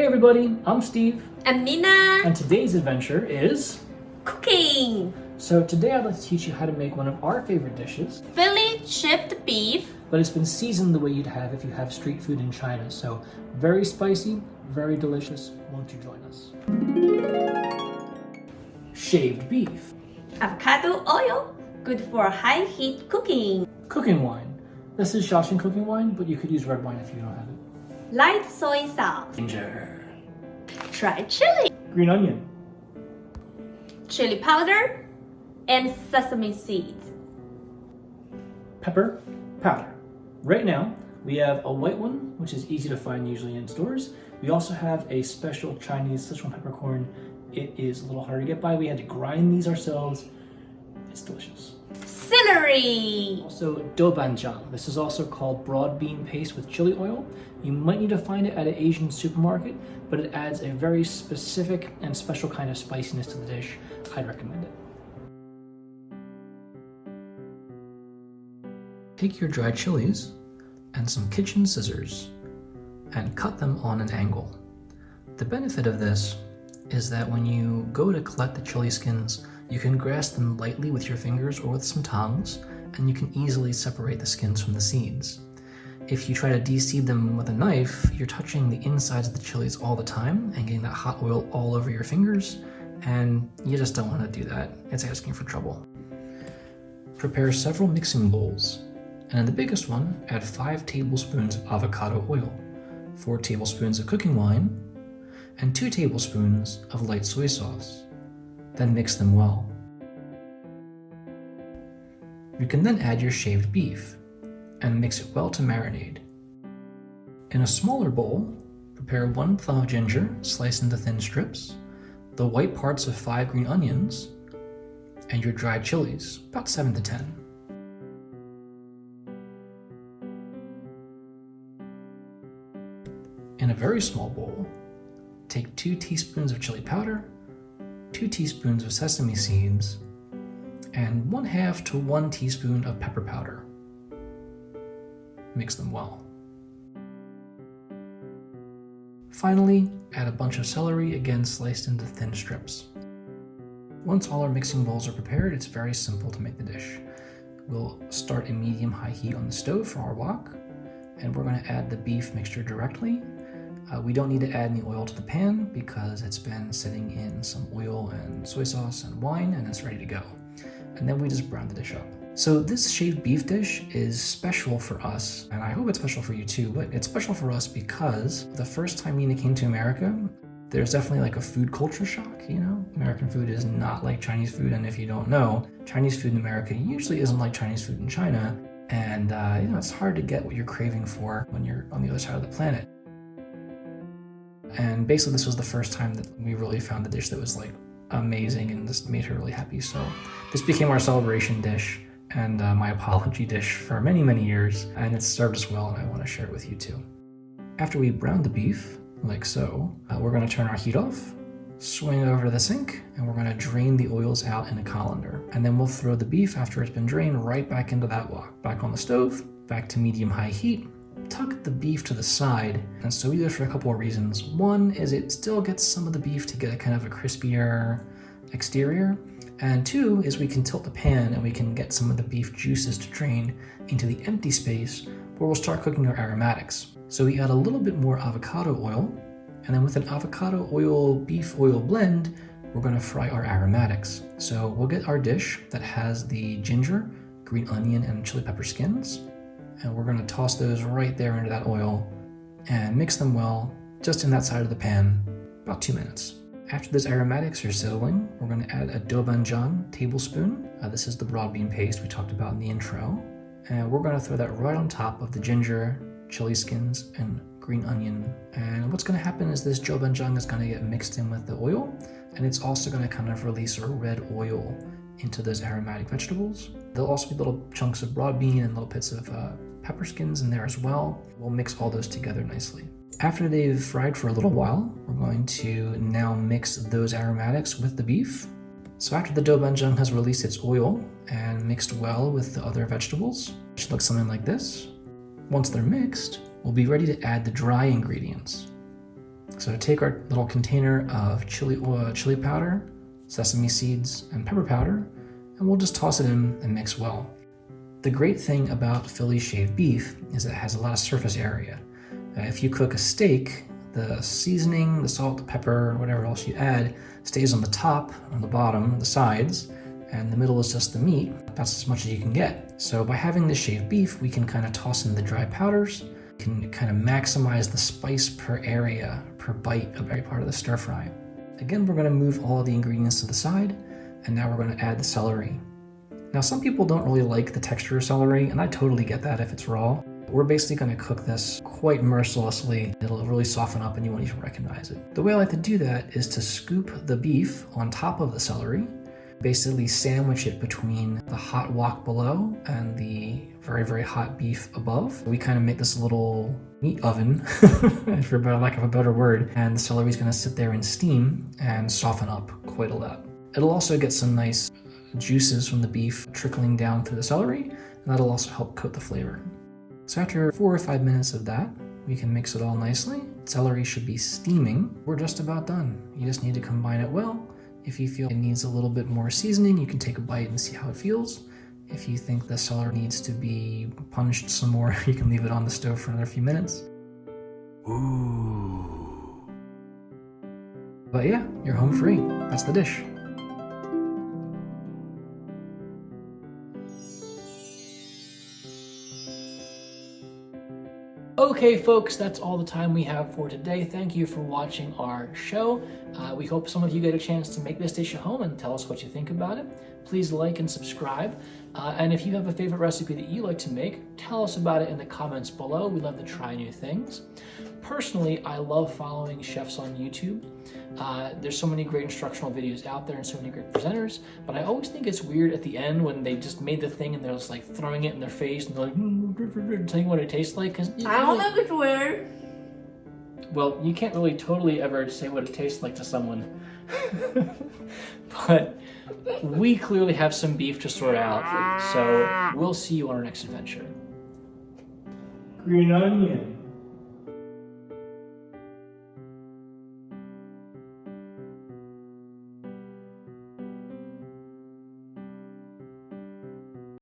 everybody, I'm Steve. I'm Nina. And today's adventure is Cooking. So today I'd like to teach you how to make one of our favorite dishes. Philly chipped beef. But it's been seasoned the way you'd have if you have street food in China. So very spicy, very delicious. Won't you join us? Shaved beef. Avocado oil. Good for high heat cooking. Cooking wine. This is Shaoxing cooking wine, but you could use red wine if you don't have it. Light soy sauce. Ginger. Dried chili. Green onion. Chili powder. And sesame seeds. Pepper powder. Right now, we have a white one, which is easy to find usually in stores. We also have a special Chinese Sichuan peppercorn. It is a little harder to get by. We had to grind these ourselves. It's delicious. Celery. Also, Doubanjiang. This is also called broad bean paste with chili oil. You might need to find it at an Asian supermarket, but it adds a very specific and special kind of spiciness to the dish. I'd recommend it. Take your dried chilies and some kitchen scissors and cut them on an angle. The benefit of this is that when you go to collect the chili skins, you can grasp them lightly with your fingers or with some tongs, and you can easily separate the skins from the seeds. If you try to de-seed them with a knife, you're touching the insides of the chilies all the time and getting that hot oil all over your fingers, and you just don't want to do that. It's asking for trouble. Prepare several mixing bowls. And in the biggest one, add 5 tablespoons of avocado oil, 4 tablespoons of cooking wine, and 2 tablespoons of light soy sauce. Then mix them well. You can then add your shaved beef and mix it well to marinade. In a smaller bowl, prepare 1 thumb of ginger sliced into thin strips, the white parts of 5 green onions, and your dried chilies, about 7 to 10. In a very small bowl, take 2 teaspoons of chili powder, 2 teaspoons of sesame seeds, and 1/2 to 1 teaspoon of pepper powder. Mix them well. Finally, add a bunch of celery, again sliced into thin strips. Once all our mixing bowls are prepared, it's very simple to make the dish. We'll start a medium-high heat on the stove for our wok, and we're going to add the beef mixture directly. We don't need to add any oil to the pan because it's been sitting in some oil and soy sauce and wine, and it's ready to go. And then we just brown the dish up. So this shaved beef dish is special for us, and I hope it's special for you too, but it's special for us because the first time Nina came to America, there's definitely like a food culture shock, you know? American food is not like Chinese food, and if you don't know, Chinese food in America usually isn't like Chinese food in China, and it's hard to get what you're craving for when you're on the other side of the planet. And basically this was the first time that we really found a dish that was like amazing and just made her really happy. So this became our celebration dish and my apology dish for many, many years. And it's served us well, and I want to share it with you too. After we brown the beef, like so, we're going to turn our heat off, swing it over to the sink, and we're going to drain the oils out in a colander. And then we'll throw the beef after it's been drained right back into that wok. Back on the stove, back to medium-high heat. Tuck the beef to the side, and so we do it for a couple of reasons. One is it still gets some of the beef to get a kind of a crispier exterior, and 2 is we can tilt the pan and we can get some of the beef juices to drain into the empty space where we'll start cooking our aromatics. So we add a little bit more avocado oil, and then with an avocado oil beef oil blend, we're going to fry our aromatics. So we'll get our dish that has the ginger, green onion, and chili pepper skins, and we're going to toss those right there into that oil and mix them well, just in that side of the pan, about 2 minutes. After those aromatics are sizzling, we're going to add a Doubanjiang tablespoon. This is the broad bean paste we talked about in the intro. And we're going to throw that right on top of the ginger, chili skins, and green onion. And what's going to happen is this Doubanjiang is going to get mixed in with the oil, and it's also going to kind of release a red oil into those aromatic vegetables. There'll also be little chunks of broad bean and little bits of pepper skins in there as well. We'll mix all those together nicely. After they've fried for a little while, we're going to now mix those aromatics with the beef. So after the Doubanjiang has released its oil and mixed well with the other vegetables, it should look something like this. Once they're mixed, we'll be ready to add the dry ingredients. So take our little container of chili oil, chili powder, sesame seeds, and pepper powder, and we'll just toss it in and mix well. The great thing about Philly shaved beef is it has a lot of surface area. If you cook a steak, the seasoning, the salt, the pepper, whatever else you add, stays on the top, on the bottom, the sides, and the middle is just the meat. That's as much as you can get. So by having the shaved beef, we can kind of toss in the dry powders, can kind of maximize the spice per area, per bite of every part of the stir fry. Again, we're going to move all the ingredients to the side, and now we're going to add the celery. Now, some people don't really like the texture of celery, and I totally get that if it's raw. We're basically going to cook this quite mercilessly. It'll really soften up and you won't even recognize it. The way I like to do that is to scoop the beef on top of the celery, basically sandwich it between the hot wok below and the very, very hot beef above. We kind of make this little meat oven, for lack of a better word, and the celery is going to sit there and steam and soften up quite a lot. It'll also get some nice juices from the beef trickling down through the celery, and that'll also help coat the flavor. So after 4 or 5 minutes of that, we can mix it all nicely. Celery should be steaming. We're just about done. You just need to combine it well. If you feel it needs a little bit more seasoning, you can take a bite and see how it feels. If you think the celery needs to be punched some more, you can leave it on the stove for another few minutes. Ooh. But yeah, you're home free. That's the dish. Okay, folks, that's all the time we have for today. Thank you for watching our show. We hope some of you get a chance to make this dish at home and tell us what you think about it. Please like and subscribe. And if you have a favorite recipe that you like to make, tell us about it in the comments below. We love to try new things. Personally, I love following chefs on YouTube. There's so many great instructional videos out there and so many great presenters, but I always think it's weird at the end when they just made the thing and they're just like throwing it in their face and they're like, telling you what it tastes like. Cause I don't think it's weird. Well, you can't really totally ever say what it tastes like to someone. But we clearly have some beef to sort out, so we'll see you on our next adventure. Green onion.